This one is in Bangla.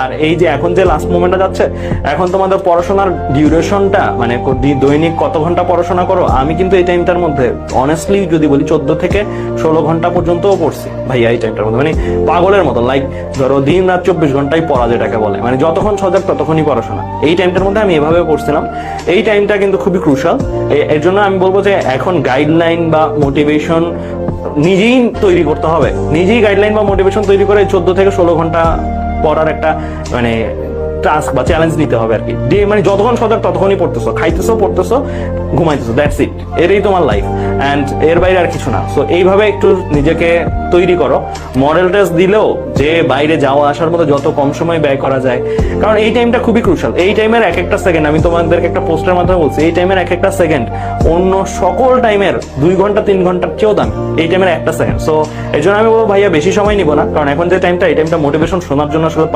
আর এই যে এখন যে লাস্ট মোমেন্টটা যাচ্ছে, এখন তোমাদের পড়াশোনার ডিউরেশনটা মানে দৈনিক কত ঘন্টা পড়াশোনা করো, আমি কিন্তু এই টাইমটার মধ্যে অনেস্টলি যদি বলি 14 থেকে 16 ঘন্টা পর্যন্তও পড়ছি ভাইয়া এই টাইমটার মধ্যে, মানে পাগলের মতো। লাইক ধরো দিন রাত 24 ঘন্টাই পড়া যেটাকে বলে, মানে যতক্ষণ সজাগ ততক্ষণই পড়াশোনা। এই টাইমটার মধ্যে আমি এভাবে পড়ছিলাম। এই টাইমটা কিন্তু খুবই ক্রুশাল। এর জন্য আমি বলবো যে এখন গাইডলাইন বা মোটিভেশন নিজেই তৈরি করতে হবে, নিজেই গাইডলাইন বা মোটিভেশন তৈরি করে 14 থেকে 16 ঘন্টা পড়ার একটা মানে টাস্ক বা চ্যালেঞ্জ নিতে হবে আর কি। মানে যতক্ষণ সজাগ ততক্ষণই পড়তেছো, খাইতেছো, পড়তেছো, ঘুমাইতেছো, দ্যাটস ইট। এটাই তোমার লাইফ, অ্যান্ড এর বাইরে আর কিছু না। সো এইভাবে একটু নিজেকে তৈরি করো। মডেল টেস্ট দিলেও যে বাইরে যাওয়া আসার মতো যত কম সময় ব্যয় করা যায়, কারণ এই টাইমটা খুবই ক্রুশাল। এই টাইমের এক একটা সেকেন্ড, আমি তোমাদেরকে একটা পোস্টের মাধ্যমে বলছি, এই টাইমের এক একটা সেকেন্ড অন্য সকল টাইমের 2 ঘন্টা 3 ঘন্টার চেয়েও দামি এই টাইমের একটা সেকেন্ড। সো এই জন্য আমি বলবো ভাইয়া বেশি সময় নিব না, কারণ এখন যে টাইমটা, এই টাইমটা মোটিভেশন শোনার জন্য আসলে